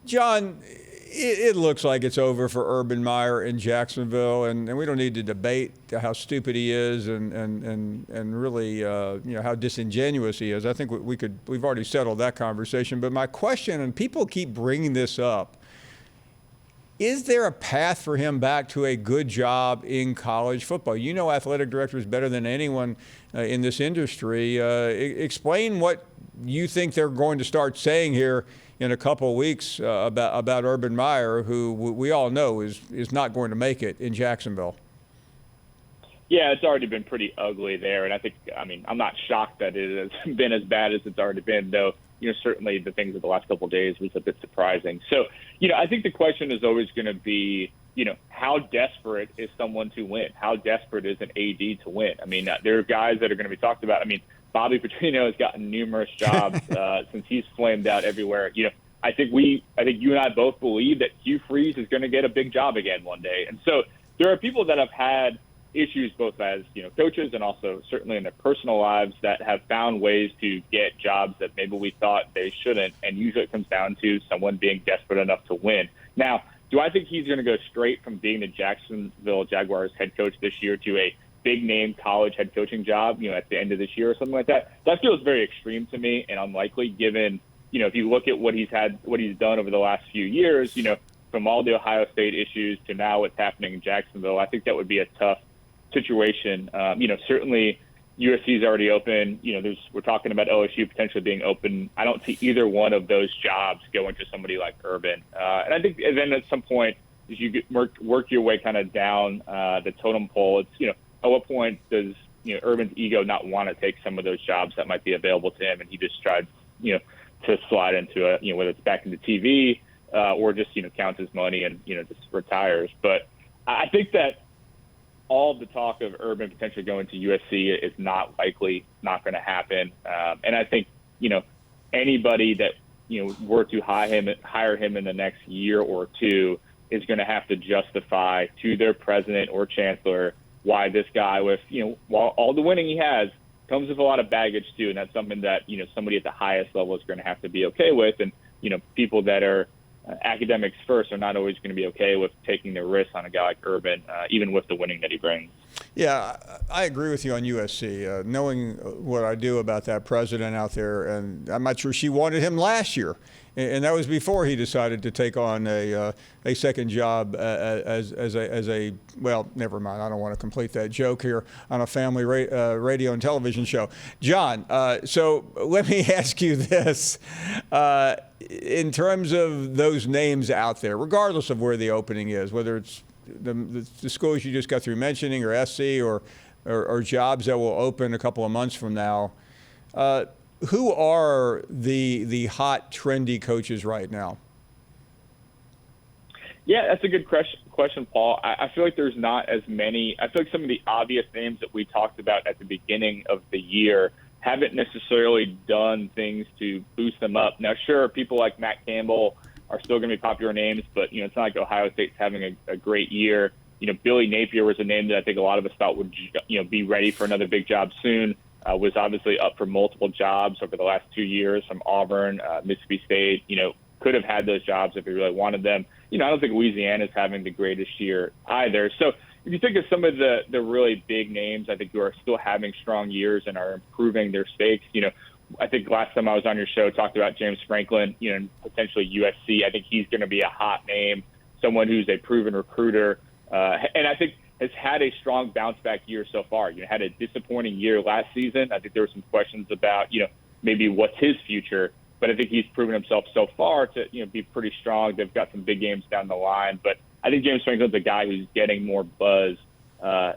John, it looks like it's over for Urban Meyer in Jacksonville, and we don't need to debate how stupid he is and really how disingenuous he is. I think we've already settled that conversation. But my question, and people keep bringing this up, is there a path for him back to a good job in college football? You know athletic directors better than anyone in this industry. Explain what you think they're going to start saying here in a couple of weeks about Urban Meyer, who we all know is not going to make it in Jacksonville. Yeah, it's already been pretty ugly there, and I'm not shocked that it has been as bad as it's already been, though. Certainly the things of the last couple of days was a bit surprising. So, I think the question is always going to be, how desperate is someone to win? How desperate is an AD to win? There are guys that are going to be talked about. Bobby Petrino has gotten numerous jobs since he's flamed out everywhere. I think you and I both believe that Hugh Freeze is going to get a big job again one day. And so there are people that have had issues both as coaches and also certainly in their personal lives that have found ways to get jobs that maybe we thought they shouldn't, and usually it comes down to someone being desperate enough to win. Now, do I think he's going to go straight from being the Jacksonville Jaguars head coach this year to a big name college head coaching job at the end of this year or something like that? That feels very extreme to me and unlikely, given if you look at what he's done over the last few years, from all the Ohio State issues to now what's happening in Jacksonville. I think that would be a tough situation. Certainly USC is already open. We're talking about LSU potentially being open. I don't see either one of those jobs going to somebody like Urban. And I think then at some point, as you work your way kind of down the totem pole, it's, at what point does, Urban's ego not want to take some of those jobs that might be available to him, and he just tries, to slide into whether it's back into TV or just, counts his money and, just retires. But I think that all the talk of Urban potentially going to USC is not going to happen. And I think, anybody that, were to hire him in the next year or two is going to have to justify to their president or chancellor why this guy with, while all the winning he has comes with a lot of baggage too. And that's something that, somebody at the highest level is going to have to be okay with. And, people that are academics first are not always going to be okay with taking the risk on a guy like Urban, even with the winning that he brings. Yeah, I agree with you on USC. Knowing what I do about that president out there, and I'm not sure she wanted him last year, and that was before he decided to take on a second job as a well, never mind. I don't want to complete that joke here on a family radio and television show. John, so let me ask you this. In terms of those names out there, regardless of where the opening is, whether it's the schools you just got through mentioning or SC or jobs that will open a couple of months from now, who are the hot, trendy coaches right now? Yeah, that's a good question, Paul. I feel like there's not as many. I feel like some of the obvious names that we talked about at the beginning of the year haven't necessarily done things to boost them up. Now, sure, people like Matt Campbell are still going to be popular names, but, it's not like Ohio State's having a great year. Billy Napier was a name that I think a lot of us thought would, be ready for another big job soon. Was obviously up for multiple jobs over the last 2 years from Auburn, Mississippi State, could have had those jobs if he really wanted them. I don't think Louisiana's having the greatest year either. So if you think of some of the really big names, I think who are still having strong years and are improving their stakes, I think last time I was on your show, talked about James Franklin, and potentially USC. I think he's going to be a hot name, someone who's a proven recruiter, and I think has had a strong bounce back year so far. Had a disappointing year last season. I think there were some questions about, maybe what's his future, but I think he's proven himself so far to, be pretty strong. They've got some big games down the line, but I think James Franklin's a guy who's getting more buzz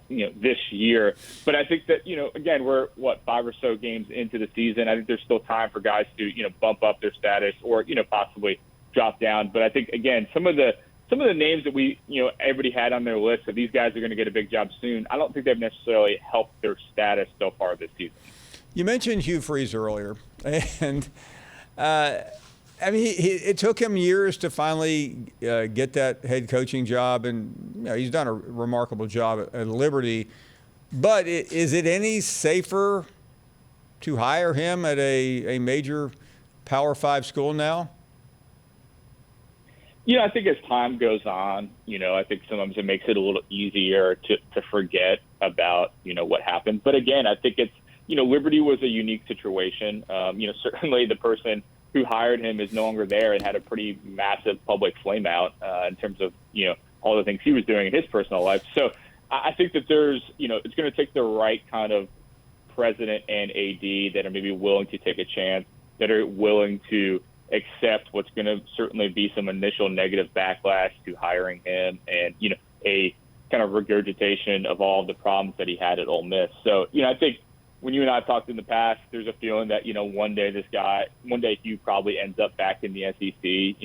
this year. But I think that, again, we're 5 or so games into the season. I think there's still time for guys to, bump up their status or, possibly drop down. But I think, again, some of the names that we, everybody had on their list that these guys are going to get a big job soon, I don't think they've necessarily helped their status so far this season. You mentioned Hugh Freeze earlier, and it took him years to finally get that head coaching job, and he's done a remarkable job at Liberty. But is it any safer to hire him at a major Power 5 school now? I think as time goes on, I think sometimes it makes it a little easier to forget about, what happened. But again, I think it's, Liberty was a unique situation. Certainly the person who hired him is no longer there and had a pretty massive public flame out in terms of, all the things he was doing in his personal life. So I think that there's, it's going to take the right kind of president and AD that are maybe willing to take a chance, that are willing to accept what's going to certainly be some initial negative backlash to hiring him and, a kind of regurgitation of all the problems that he had at Ole Miss. So, I think when you and I have talked in the past, there's a feeling that, one day Hugh probably ends up back in the SEC.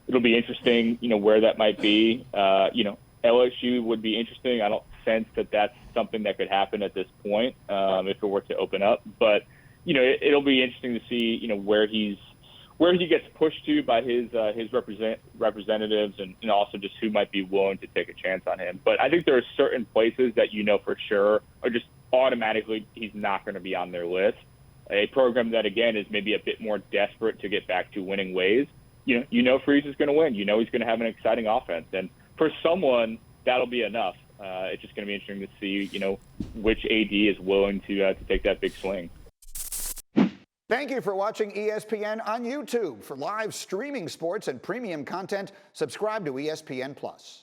It'll be interesting, where that might be. LSU would be interesting. I don't sense that that's something that could happen at this point if it were to open up. But, it'll be interesting to see, where he gets pushed to by his representatives and also just who might be willing to take a chance on him. But I think there are certain places that for sure are just automatically he's not going to be on their list. A program that, again, is maybe a bit more desperate to get back to winning ways. Freeze is going to win. He's going to have an exciting offense. And for someone, that'll be enough. It's just going to be interesting to see, which AD is willing to take that big swing. Thank you for watching ESPN on YouTube. For live streaming sports and premium content, subscribe to ESPN+.